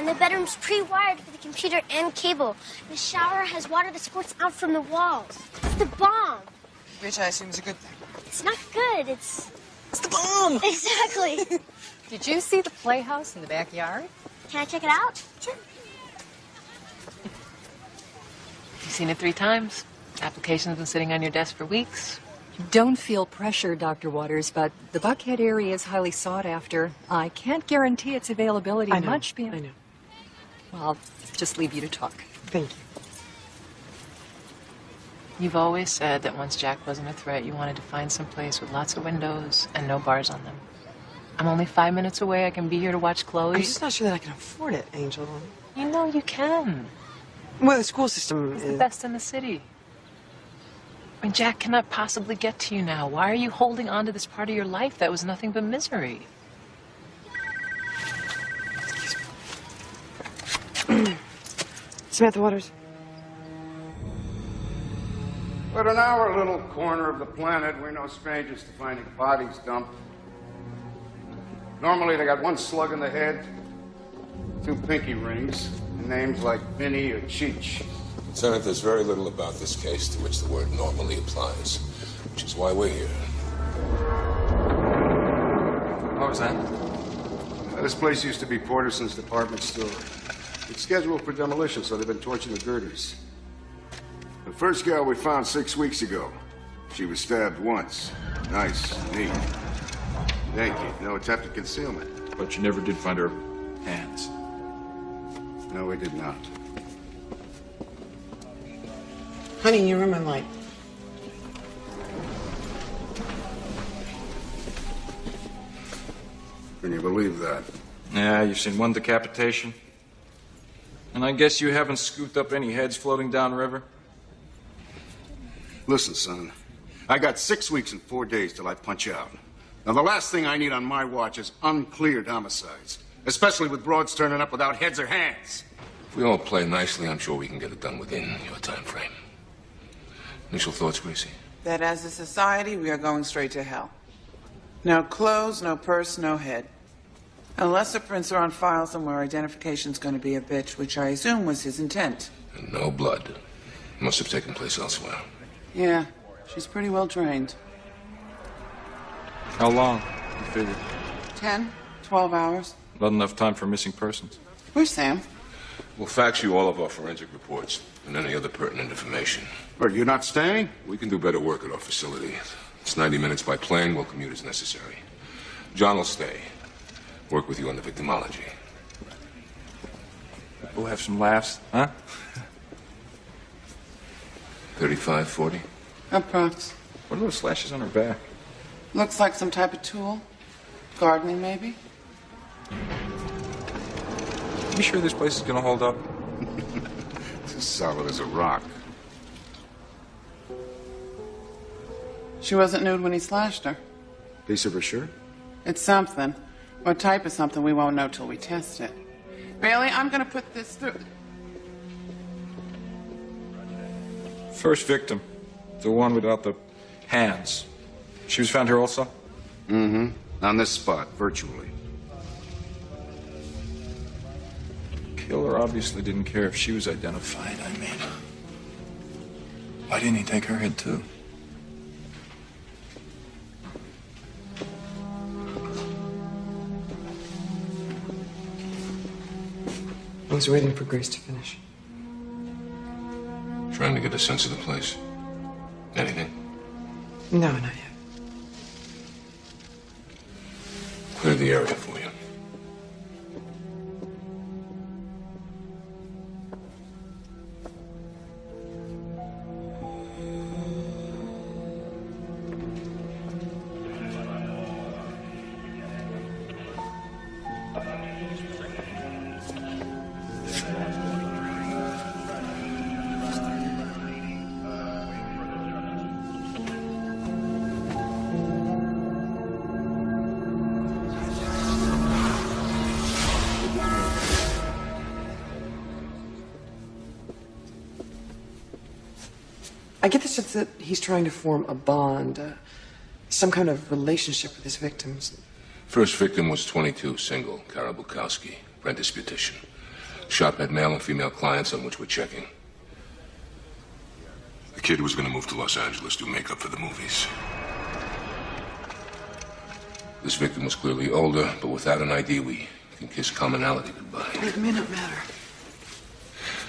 And the bedroom's pre-wired for the computer and cable. The shower has water that squirts out from the walls. It's the bomb. Which I assume is a good thing. It's not good. It's the bomb! Exactly. Did you see the playhouse in the backyard? Can I check it out? Sure. You've seen it 3 times. Application's been sitting on your desk for weeks. Don't feel pressure, Dr. Waters, but the Buckhead area is highly sought after. I can't guarantee its availability much beyond... I know. Well, I'll just leave you to talk. Thank you. You've always said that once Jack wasn't a threat, you wanted to find some place with lots of windows and no bars on them. I'm only 5 minutes away. I can be here to watch Chloe. I'm just not sure that I can afford it, Angel. You know you can. Well, the school system It's is... the best in the city. I mean, Jack cannot possibly get to you now. Why are you holding on to this part of your life that was nothing but misery? Samantha Waters. But in our little corner of the planet, we're no strangers to finding bodies dumped. Normally, they got 1 slug in the head, 2 pinky rings, and names like Vinny or Cheech. Lieutenant, there's very little about this case to which the word normally applies, which is why we're here. What was that? This place used to be Porterson's department store. It's scheduled for demolition, so they've been torching the girders. The first gal we found 6 weeks ago, she was stabbed once. Nice, neat. Thank you. No attempted concealment. But you never did find her hands. No, we did not. Honey, your room and light. Can you believe that? Yeah, you've seen 1 decapitation. And I guess you haven't scooped up any heads floating downriver? Listen, son. I got 6 weeks and 4 days till I punch out. Now, the last thing I need on my watch is uncleared homicides. Especially with broads turning up without heads or hands. If we all play nicely, I'm sure we can get it done within your time frame. Initial thoughts, Gracie? That as a society, we are going straight to hell. No clothes, no purse, no head. Unless the prints are on file somewhere, identification's going to be a bitch, which I assume was his intent. And no blood. Must have taken place elsewhere. Yeah, she's pretty well trained. How long, you figure? 10, 12 hours. Not enough time for missing persons. Where's Sam? We'll fax you all of our forensic reports and any other pertinent information. Are you not staying? We can do better work at our facility. It's 90 minutes by plane. We'll commute as necessary. John will stay. Work with you on the victimology. We'll have some laughs, huh? 35, 40? Approx. What are those slashes on her back? Looks like some type of tool. Gardening, maybe? You sure this place is gonna hold up? It's as solid as a rock. She wasn't nude when he slashed her. Piece of her shirt? It's something. What type of something we won't know till we test it. Bailey, I'm gonna put this through. First victim. The one without the hands. She was found here also? Mm-hmm. On this spot, virtually. Killer obviously didn't care if she was identified, I mean. Why didn't he take her head, too? I was waiting for Grace to finish. Trying to get a sense of the place. Anything? No, not yet. Clear the area for you. I get the sense that he's trying to form a bond, some kind of relationship with his victims. First victim was 22, single, Kara Bukowski, apprentice beautician. The shop had male and female clients on which we're checking. The kid was going to move to Los Angeles to make up for the movies. This victim was clearly older, but without an ID, we can kiss commonality goodbye. It may not matter.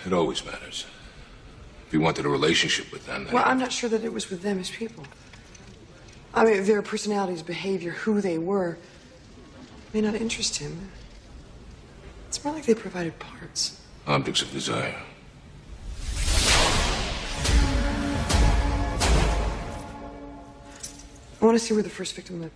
It always matters. If he wanted a relationship with them, then... Well, I'm not sure that it was with them as people. I mean, their personalities, behavior, who they were, may not interest him. It's more like they provided parts. Objects of desire. I want to see where the first victim lived.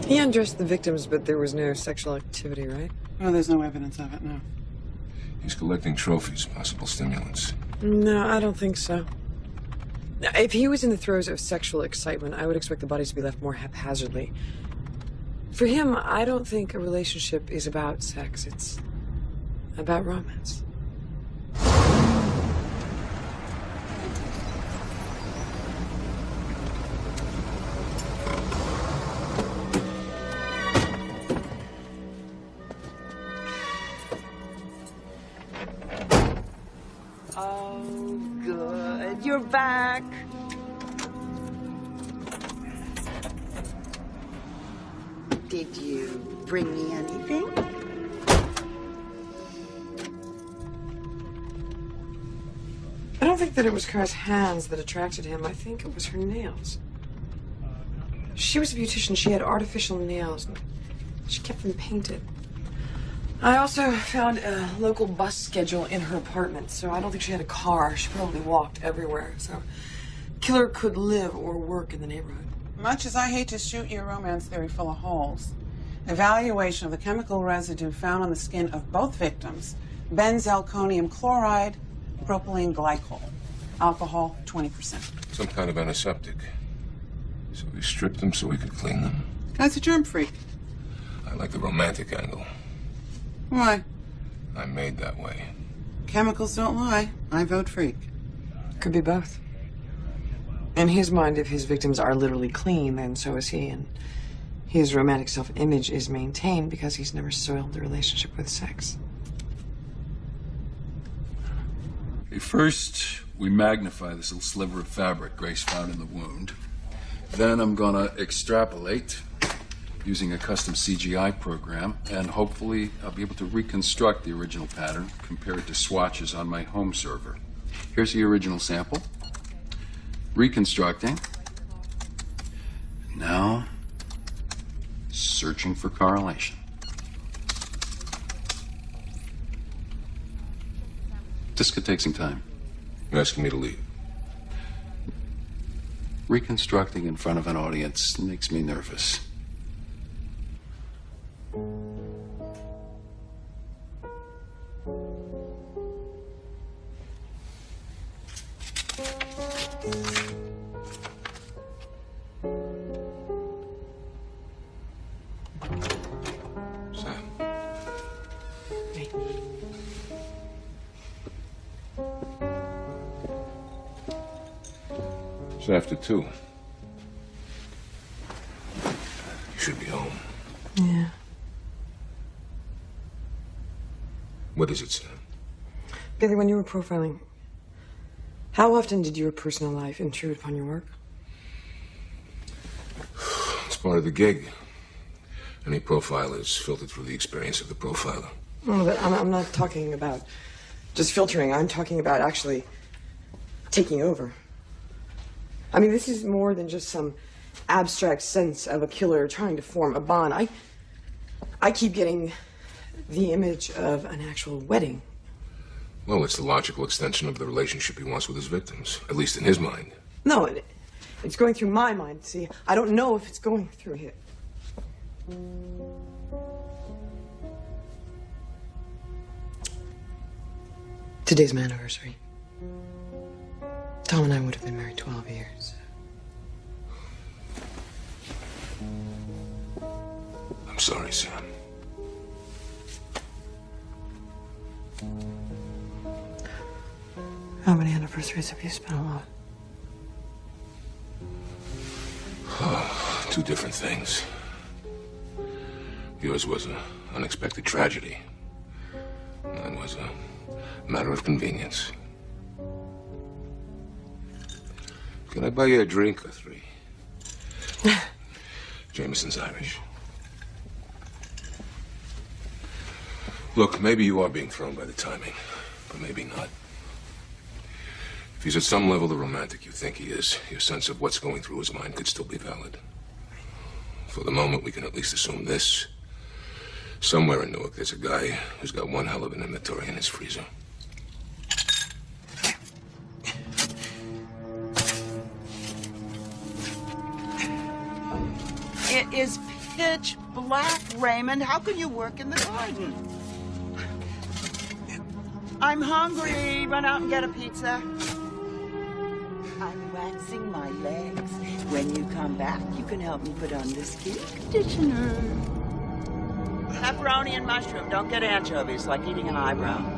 He undressed the victims, but there was no sexual activity, right? Oh, there's no evidence of it, no. He's collecting trophies, possible stimulants. No, I don't think so. Now, if he was in the throes of sexual excitement, I would expect the bodies to be left more haphazardly. For him, I don't think a relationship is about sex. It's about romance. Oh, good. You're back. Did you bring me anything? I don't think that it was Kara's hands that attracted him. I think it was her nails. She was a beautician. She had artificial nails. She kept them painted. I also found a local bus schedule in her apartment, so I don't think she had a car. She probably walked everywhere, so killer could live or work in the neighborhood. Much as I hate to shoot your romance theory full of holes, evaluation of the chemical residue found on the skin of both victims, benzalkonium chloride, propylene glycol, alcohol 20%. Some kind of antiseptic. So we stripped them so we could clean them. Guy's a germ freak. I like the romantic angle. Why? I'm made that way. Chemicals don't lie. I vote freak. Could be both. In his mind, if his victims are literally clean, then so is he, and his romantic self-image is maintained because he's never soiled the relationship with sex. First, we magnify this little sliver of fabric Grace found in the wound. Then I'm gonna extrapolate using a custom CGI program, and hopefully I'll be able to reconstruct the original pattern, compare it to swatches on my home server. Here's the original sample. Reconstructing. Now, searching for correlation. This could take some time. You're asking me to leave? Reconstructing in front of an audience makes me nervous. Sam. Me. It's after 2. You should be home. Yeah. What is it, Sam? Billy, when you were profiling, how often did your personal life intrude upon your work? It's part of the gig. Any profile is filtered through the experience of the profiler. No, but I'm not talking about just filtering. I'm talking about actually taking over. I mean, this is more than just some abstract sense of a killer trying to form a bond. I keep getting the image of an actual wedding. Well, it's the logical extension of the relationship he wants with his victims, at least in his mind. No, it's going through my mind. See, I don't know if it's going through his. Today's my anniversary. Tom and I would have been married 12 years. I'm sorry, Sam. How many anniversaries have you spent alone? Oh, two different things. Yours was an unexpected tragedy. Mine was a matter of convenience. Can I buy you a drink or three? Jameson's Irish. Look, maybe you are being thrown by the timing, but maybe not. If he's at some level the romantic you think he is, your sense of what's going through his mind could still be valid. For the moment, we can at least assume this. Somewhere in Newark, there's a guy who's got one hell of an inventory in his freezer. It is pitch black, Raymond. How can you work in the garden? I'm hungry. Run out and get a pizza. I'm waxing my legs. When you come back, you can help me put on this skin conditioner. Pepperoni and mushroom. Don't get anchovies, like eating an eyebrow.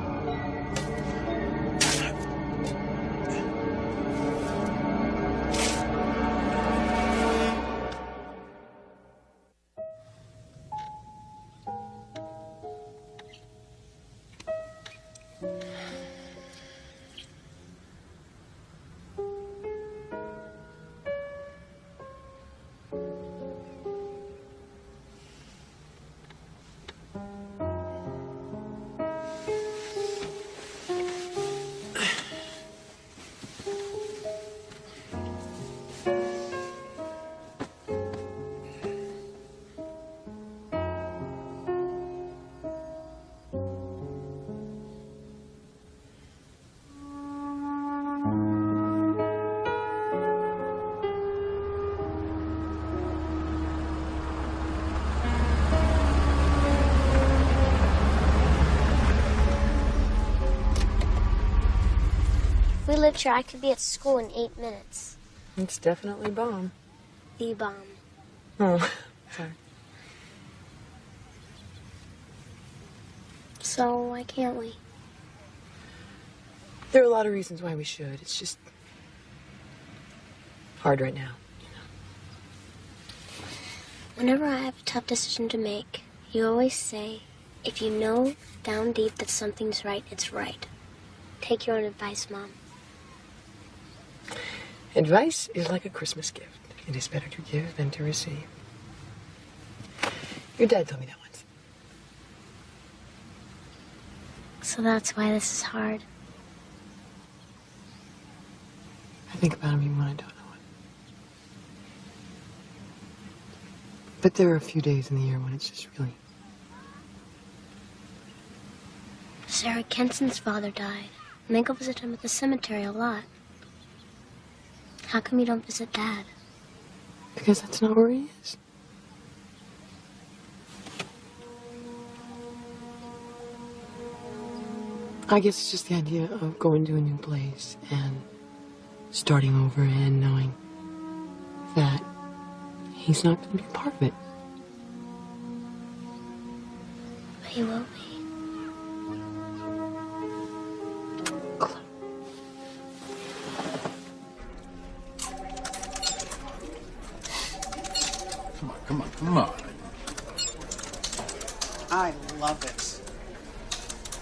If we lived here, I could be at school in 8 minutes. It's definitely bomb. The bomb. Oh, sorry. So why can't we? There are a lot of reasons why we should. It's just hard right now, you know. Whenever I have a tough decision to make, you always say, if you know down deep that something's right, it's right. Take your own advice, Mom. Advice is like a Christmas gift. It is better to give than to receive. Your dad told me that once. So that's why this is hard. I think about him even when I don't know it. But there are a few days in the year when it's just really... Sarah Kenson's father died, and I go visit him at the cemetery a lot. How come you don't visit Dad? Because that's not where he is. I guess it's just the idea of going to a new place and starting over and knowing that he's not going to be a part of it. But he will be. Come on. I love it.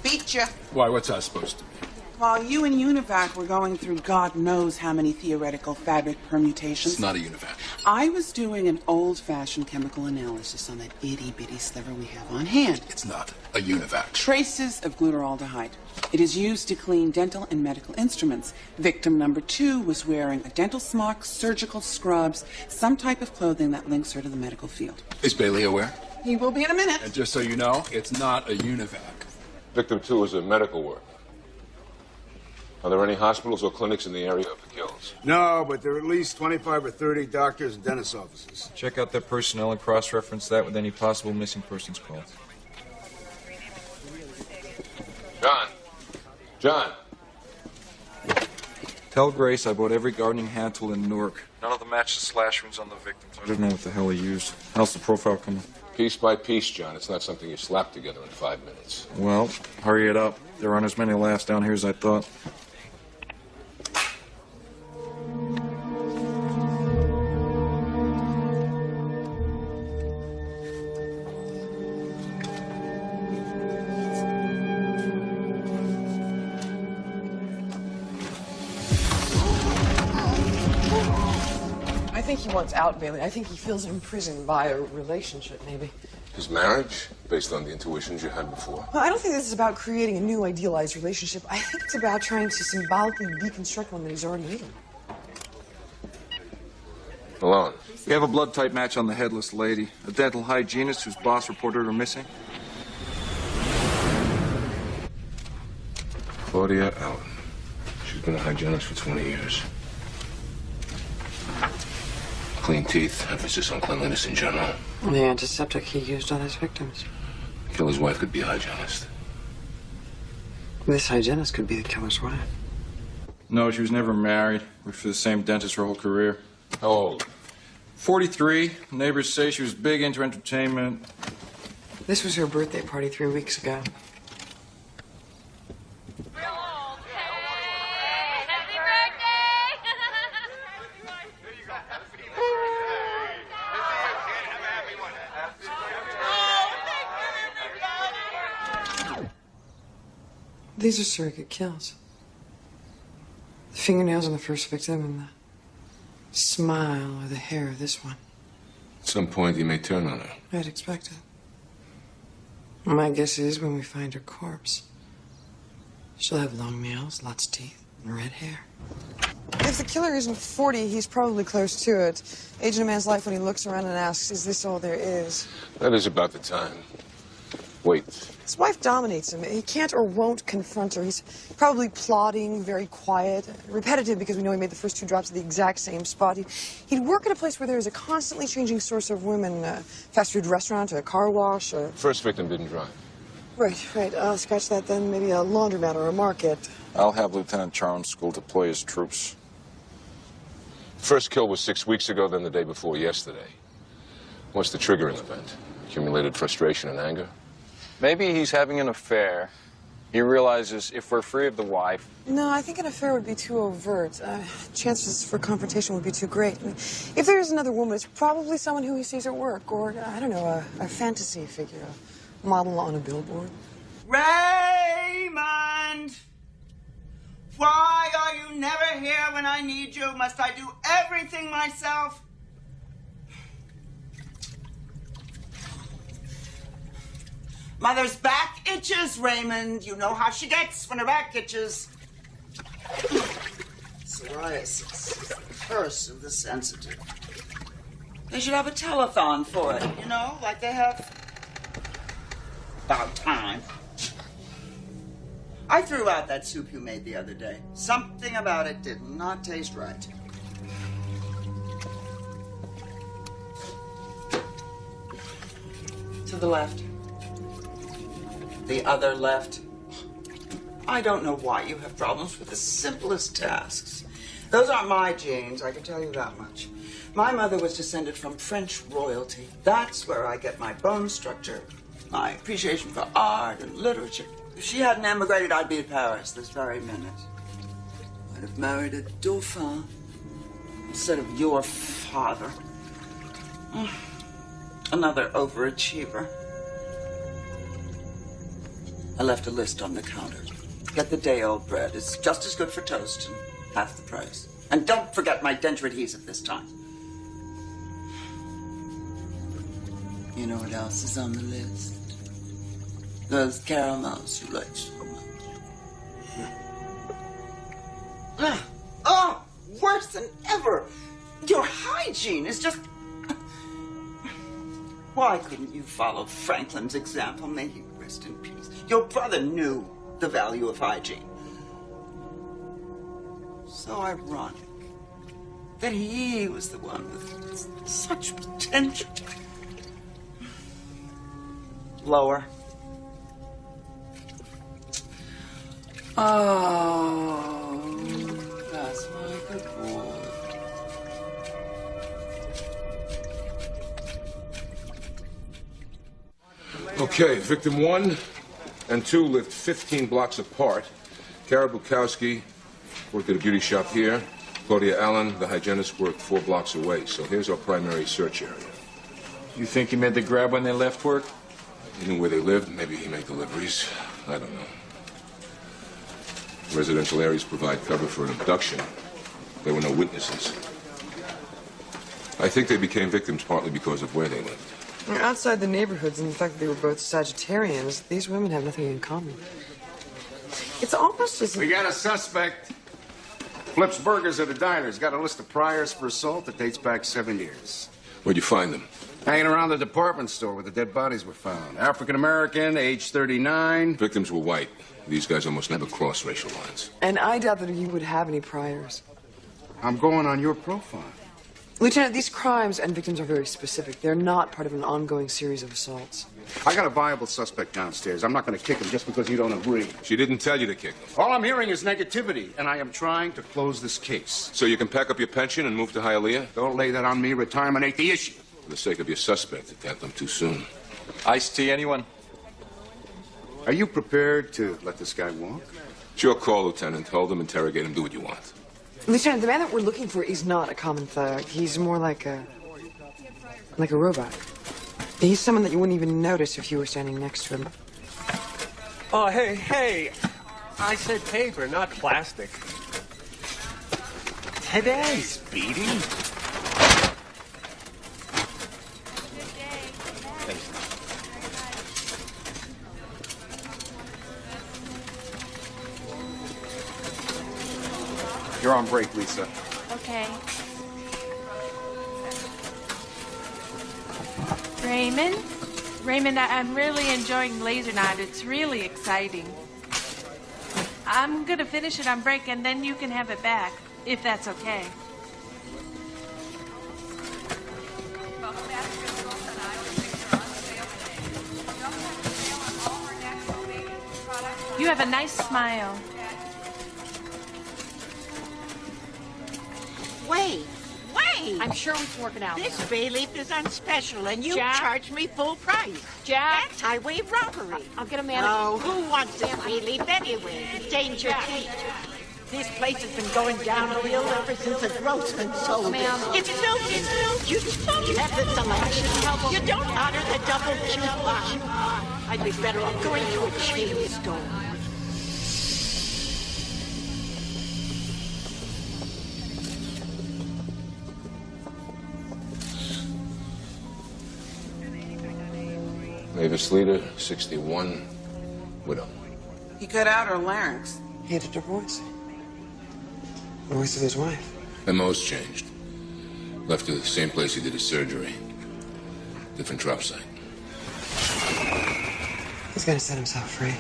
Beat ya. Why, what's that supposed to be? While you and UNIVAC were going through God knows how many theoretical fabric permutations. It's not a UNIVAC. I was doing an old-fashioned chemical analysis on that itty-bitty sliver we have on hand. It's not a univac. Traces of glutaraldehyde. It is used to clean dental and medical instruments. Victim number 2 was wearing a dental smock, surgical scrubs, some type of clothing that links her to the medical field. Is Bailey aware? He will be in a minute. And just so you know, it's not a univac. Victim 2 is a medical worker. Are there any hospitals or clinics in the area of the kills? No, but there are at least 25 or 30 doctors and dentist offices. Check out their personnel and cross-reference that with any possible missing persons calls. John! Tell Grace I bought every gardening hand tool in Newark. None of them match the slash wounds on the victims. I don't know what the hell he used. How's the profile coming? Piece by piece, John. It's not something you slap together in 5 minutes. Well, hurry it up. There aren't as many laughs down here as I thought. I think he wants out, Bailey. I think he feels imprisoned by a relationship, maybe. His marriage, based on the intuitions you had before. Well, I don't think this is about creating a new idealized relationship. I think it's about trying to symbolically deconstruct one that he's already in. Malone. We have a blood type match on the headless lady, a dental hygienist whose boss reported her missing. Claudia Allen. She's been a hygienist for 20 years. Clean teeth, emphasis on cleanliness in general. The antiseptic he used on his victims. Killer's wife could be a hygienist. This hygienist could be the killer's wife. No, she was never married. Worked for the same dentist her whole career. How old? 43. Neighbors say she was big into entertainment. This was her birthday party 3 weeks ago. These are surrogate kills. The fingernails on the first victim and the smile or the hair of this one. At some point, he may turn on her. I'd expect it. My guess is when we find her corpse, she'll have long nails, lots of teeth, and red hair. If the killer isn't 40, he's probably close to it. Age in a man's life when he looks around and asks, is this all there is? That is about the time. Wait. His wife dominates him. He can't or won't confront her. He's probably plodding, very quiet, repetitive because we know he made the first 2 drops at the exact same spot. He'd work at a place where there's a constantly changing source of women, a fast food restaurant, a car wash, a... First victim didn't drive. Right. I'll scratch that then. Maybe a laundromat or a market. I'll have Lieutenant Charles school deploy his troops. First kill was 6 weeks ago, then the day before yesterday. What's the triggering event? Accumulated frustration and anger? Maybe he's having an affair. He realizes if we're free of the wife... No, I think an affair would be too overt. Chances for confrontation would be too great. I mean, if there's another woman, it's probably someone who he sees at work, or, I don't know, a fantasy figure, a model on a billboard. Raymond! Why are you never here when I need you? Must I do everything myself? Mother's back itches, Raymond. You know how she gets when her back itches. Psoriasis is the curse of the sensitive. They should have a telethon for it, you know, like they have... About time. I threw out that soup you made the other day. Something about it did not taste right. To the left. The other left. I don't know why you have problems with the simplest tasks. Those aren't my genes, I can tell you that much. My mother was descended from French royalty. That's where I get my bone structure, my appreciation for art and literature. If she hadn't emigrated, I'd be in Paris this very minute. I'd have married a dauphin instead of your father. Another overachiever. I left a list on the counter. Get the day-old bread. It's just as good for toast and half the price. And don't forget my denture adhesive this time. You know what else is on the list? Those caramels you like so much. Oh, worse than ever. Your hygiene is just... Why couldn't you follow Franklin's example? May he rest in peace. Your brother knew the value of hygiene. So ironic that he was the one with such potential. Lower. Oh, that's my good boy. Okay, victim 1 and 2 lived 15 blocks apart. Kara Bukowski worked at a beauty shop here. Claudia Allen, the hygienist, worked 4 blocks away. So here's our primary search area. You think he made the grab when they left work? He knew where they lived. Maybe he made deliveries. I don't know. Residential areas provide cover for an abduction. There were no witnesses. I think they became victims partly because of where they lived. Outside the neighborhoods and the fact that they were both Sagittarians, these women have nothing in common. It's almost as if... We got a suspect. Flips burgers at a diner. He's got a list of priors for assault that dates back 7 years. Where'd you find them? Hanging around the department store where the dead bodies were found. African-American, age 39. Victims were white. These guys almost never cross racial lines. And I doubt that he would have any priors. I'm going on your profile. Lieutenant, these crimes and victims are very specific. They're not part of an ongoing series of assaults. I got a viable suspect downstairs. I'm not going to kick him just because you don't agree. She didn't tell you to kick them. All I'm hearing is negativity, and I am trying to close this case. So you can pack up your pension and move to Hialeah? Don't lay that on me. Retirement ain't the issue. For the sake of your suspect, it can't come too soon. Iced tea, anyone? Are you prepared to let this guy walk? It's your call, Lieutenant. Hold him, interrogate him, do what you want. Lieutenant, the man that we're looking for is not a common thug. He's more like a robot. He's someone that you wouldn't even notice if you were standing next to him. Oh, hey. I said paper, not plastic. Today, Speedy. You're on break, Lisa. Okay. Raymond, I'm really enjoying Laser Night. It's really exciting. I'm gonna finish it on break, and then you can have it back, if that's okay. You have a nice smile. Wait. I'm sure we can work it out. This bay leaf is on special, and you Jack? charge me full price. Jack? That's highway robbery. I'll get a manager. Oh, who wants this bay leaf anyway? Danger Kate. This place has been going downhill ever since the Grossman sold it. It's filthy. You don't have the selection. You don't honor the double coupon. I'd be better off going to a chain store. Mavis Leader, 61, widow. He cut out her larynx. He had a divorce. The voice of his wife. MO's changed. Left to the same place he did his surgery. Different drop site. He's gonna set himself free.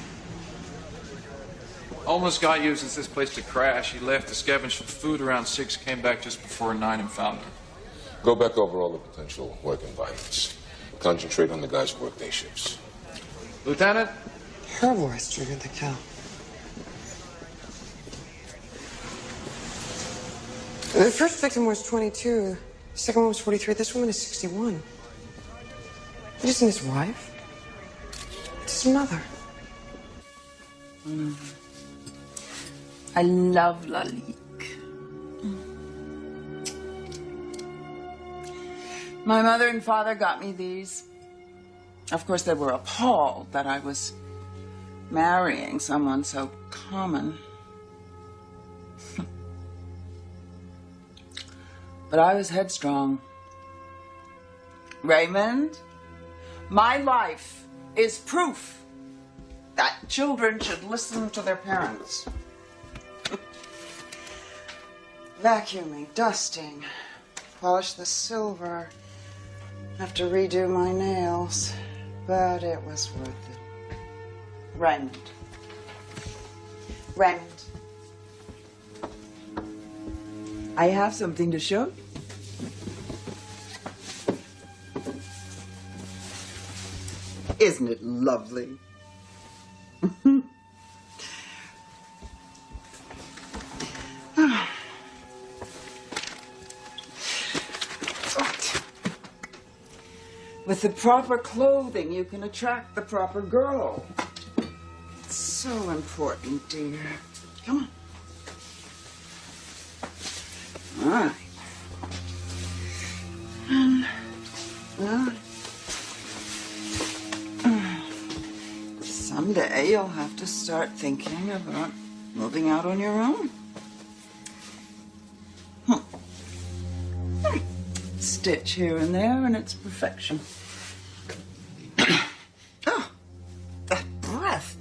Almost guy uses this place to crash. He left to scavenge for food around 6, came back just before 9 and found her. Go back over all the potential work environments. Concentrate on the guys who work day shifts. Lieutenant? Her voice triggered the kill. The first victim was 22. The second one was 43. This woman is 61. It isn't his wife. It's his mother. I love Lalik. My mother and father got me these. Of course, they were appalled that I was marrying someone so common. But I was headstrong. Raymond, My life is proof that children should listen to their parents. Vacuuming, dusting, polish the silver, have to redo my nails, but it was worth it. Raymond. Raymond. I have something to show you. Isn't it lovely? With the proper clothing, you can attract the proper girl. It's so important, dear. Come on. All right. Someday you'll have to start thinking about moving out on your own. Stitch here and there, and it's perfection. Oh, that breath.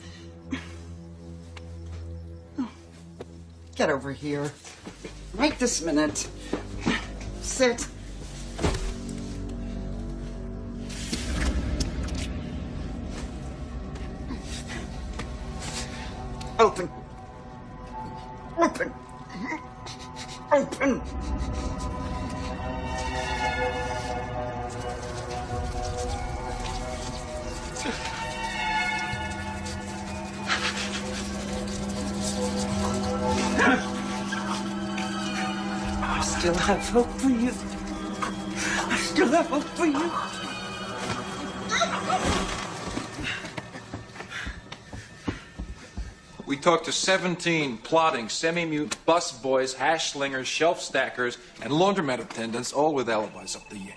Oh, get over here. Right this minute. Sit. Open. Open. Open. I still have hope for you. I still have hope for you. We talked to 17 plotting, semi-mute bus boys, hash slingers, shelf stackers, and laundromat attendants, all with alibis up the yin.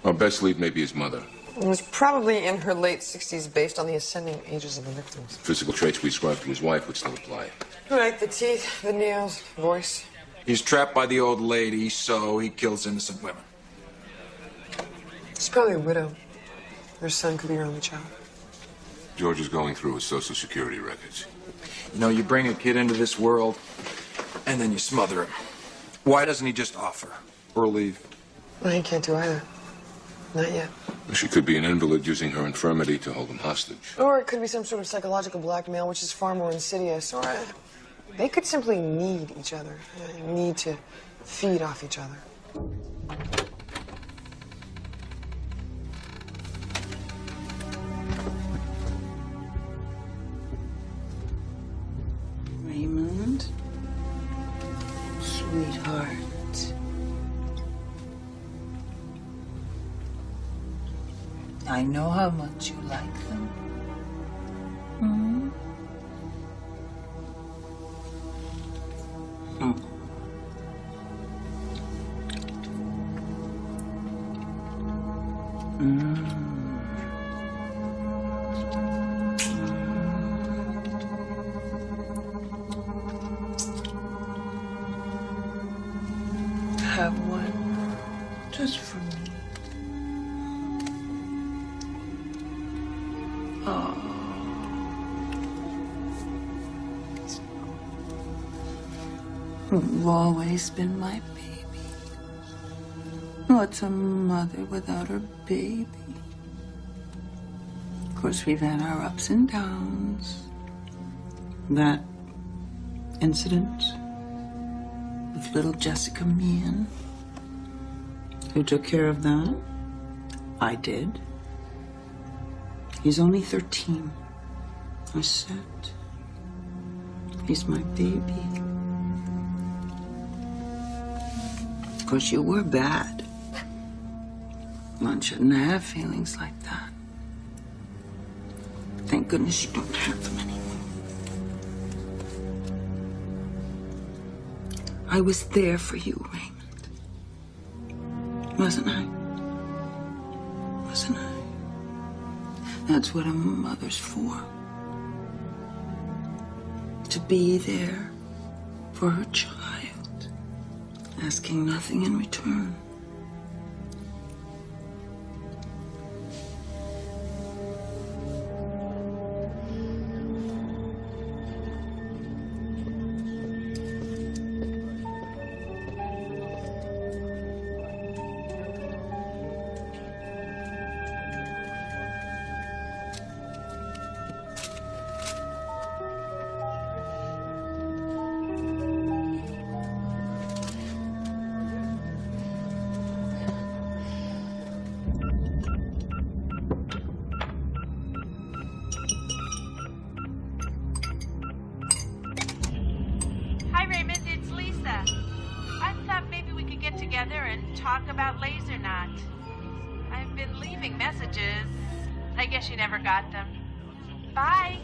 Our best lead may be his mother. It was probably in her late 60s based on the ascending ages of the victims. Physical traits we ascribed to his wife would still apply. Right, the teeth, the nails, voice. He's trapped by the old lady, so he kills innocent women. She's probably a widow. Her son could be her only child. George is going through his Social Security records. You know, you bring a kid into this world, and then you smother him. Why doesn't he just offer or leave? Well, he can't do either. Not yet. She could be an invalid using her infirmity to hold him hostage. Or it could be some sort of psychological blackmail, which is far more insidious. Or they could simply need each other, need to feed off each other. Raymond, sweetheart. I know how much you like them. Hmm? Have one just for me. Oh. You've always been my baby. What's a mother without her baby? Of course, we've had our ups and downs. That incident with little Jessica Meehan. Who took care of that? I did. He's only 13. I said, he's my baby. Of course, you were bad. One shouldn't have feelings like that. Thank goodness you don't have them anymore. I was there for you, Raymond. Wasn't I? Wasn't I? That's what a mother's for. To be there for her child, asking nothing in return. together and talk about laser knot. I've been leaving messages. I guess you never got them. Bye.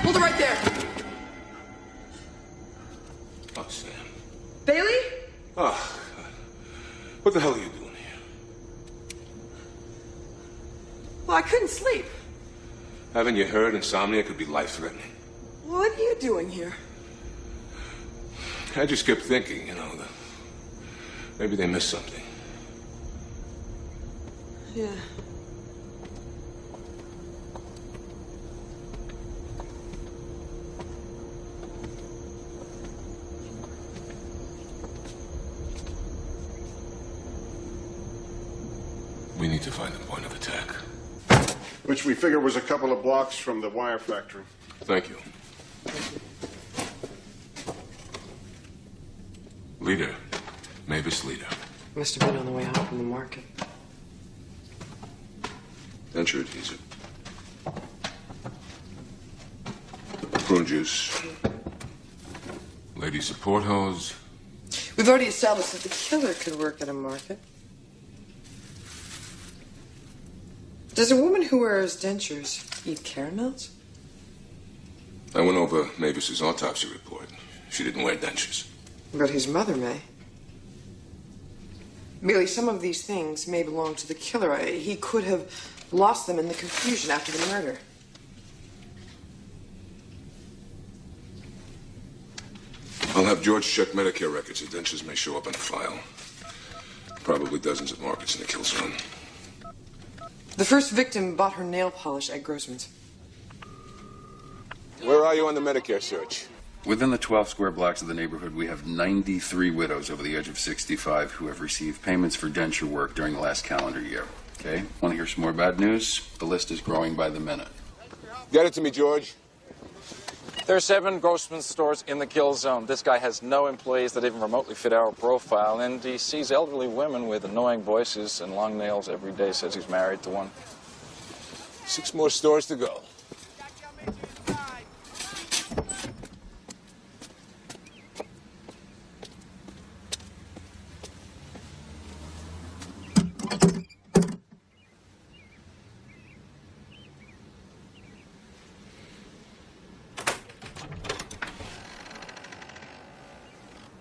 Hold it right there. Oh, Sam. Bailey? Oh, God. What the hell are you doing here? Well, I couldn't sleep. Haven't you heard insomnia could be life-threatening? What are you doing here? I just kept thinking, that maybe they missed something. Yeah. We need to find the point of attack. Which we figure was a couple of blocks from the wire factory. Thank you. Leader. Mavis Leader. Must have been on the way out from the market. Denture adhesive. Prune juice. Lady support hose. We've already established that the killer could work at a market. Does a woman who wears dentures eat caramels? I went over Mavis's autopsy report. She didn't wear dentures. But his mother may. Merely some of these things may belong to the killer. He could have lost them in the confusion after the murder. I'll have George check Medicare records. The dentures may show up in the file. Probably dozens of markets in the kill zone. The first victim bought her nail polish at Grossman's. Where are you on the Medicare search? Within the 12 square blocks of the neighborhood, we have 93 widows over the age of 65 who have received payments for denture work during the last calendar year. Okay? Want to hear some more bad news? The list is growing by the minute. Get it to me, George. There's 7 Grossman stores in the kill zone. This guy has no employees that even remotely fit our profile, and he sees elderly women with annoying voices and long nails every day, says he's married to one. 6 more stores to go.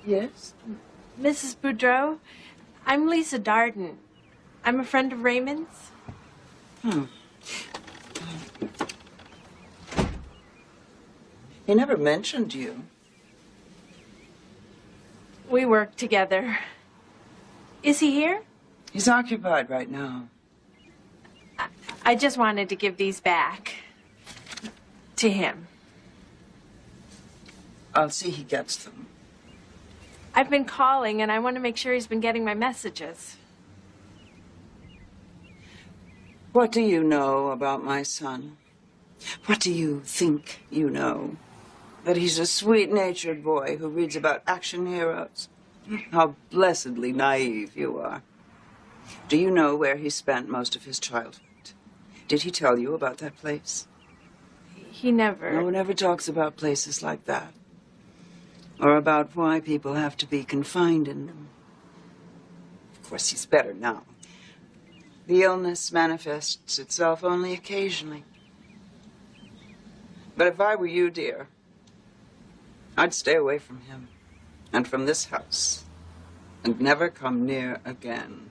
Yes? Mrs. Boudreau, I'm Lisa Darden. I'm a friend of Raymond's. He never mentioned you. We work together. Is he here? He's occupied right now. I just wanted to give these back to him. I'll see he gets them. I've been calling, and I want to make sure he's been getting my messages. What do you know about my son? What do you think you know? That he's a sweet-natured boy who reads about action heroes? How blessedly naive you are. Do you know where he spent most of his childhood? Did he tell you about that place? He never... No one ever talks about places like that. Or about why people have to be confined in them. Of course, he's better now. The illness manifests itself only occasionally. But if I were you, dear, I'd stay away from him and from this house and never come near again.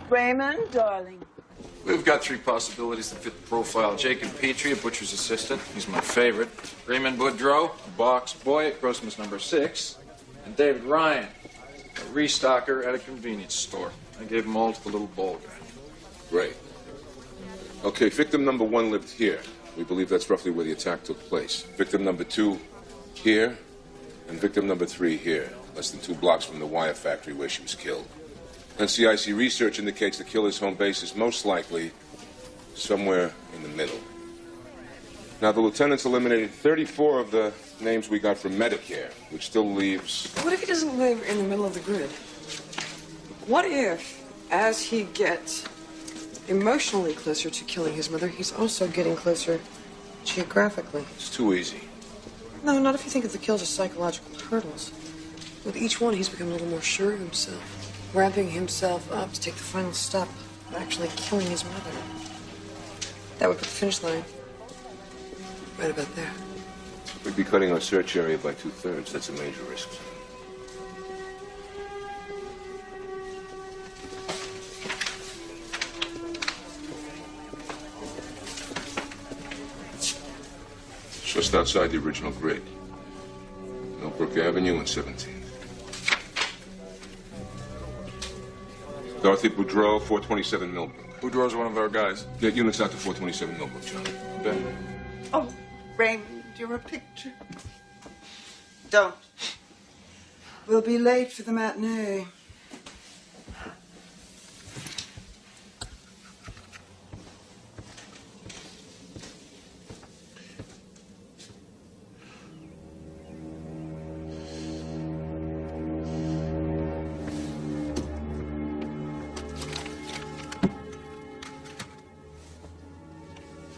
Raymond, darling. We've got 3 possibilities that fit the profile. Jacob Petrie, a butcher's assistant. He's my favorite. Raymond Boudreau, a box boy at Grossman's number 6. And David Ryan, a restocker at a convenience store. I gave them all to the little bald guy. Great. Okay, victim number 1 lived here. We believe that's roughly where the attack took place. Victim number 2 here, and victim number 3 here, less than 2 blocks from the wire factory where she was killed. NCIC research indicates the killer's home base is most likely somewhere in the middle. Now, the lieutenant's eliminated 34 of the names we got from Medicare, which still leaves... What if he doesn't live in the middle of the grid? What if, as he gets emotionally closer to killing his mother, he's also getting closer geographically? It's too easy. No, not if you think of the kills as psychological hurdles. With each one, he's become a little more sure of himself, ramping himself up to take the final step of actually killing his mother. That would put the finish line right about there. We'd be cutting our search area by 2/3. That's a major risk. Just outside the original grid. Millbrook Avenue and 17th. Dorothy Boudreau, 427 Millbrook. Boudreau's one of our guys. Get units out to 427 Millbrook, John. Ben. Oh, Raymond, you're a picture. Don't. We'll be late for the matinee.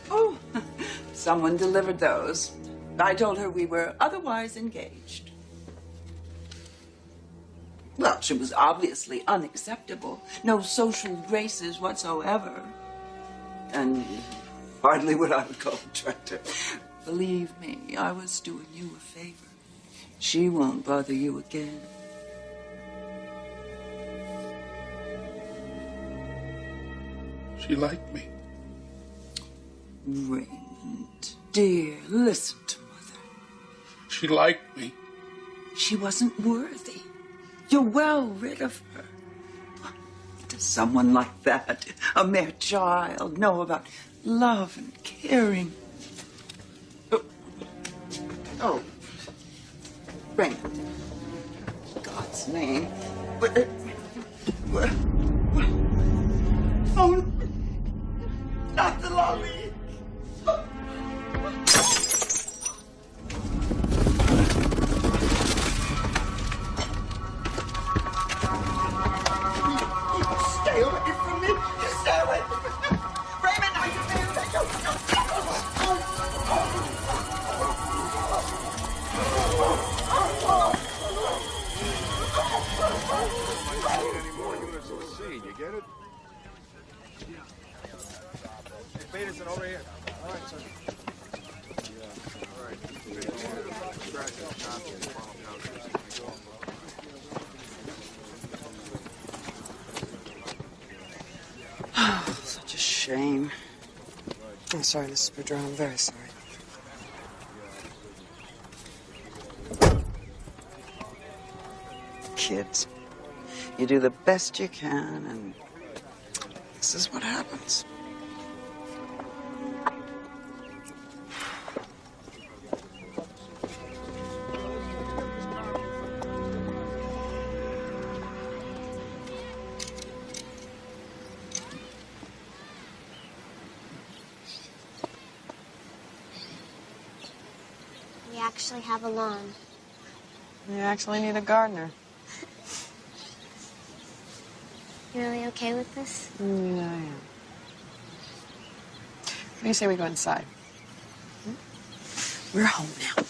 Oh, someone delivered those. I told her we were otherwise engaged. Well, she was obviously unacceptable. No social graces whatsoever. And hardly what I would call attractive. Believe me, I was doing you a favor. She won't bother you again. She liked me. Raymond, dear, listen to Mother. She liked me. She wasn't worthy. You're well rid of her. Does someone like that, a mere child, know about love and caring? Oh. Raymond. God's name. Oh, not the lolly. Stay away from me. Stay away from me. Raymond, I You get it? Peterson, over here. All right, sir. Such a shame. I'm sorry, Mrs. Boudreau. I'm very sorry. Kids, you do the best you can, and this is what happens. We actually have a lawn. You actually need a gardener. You really okay with this? Yeah, I am. What do you say we go inside? We're home now.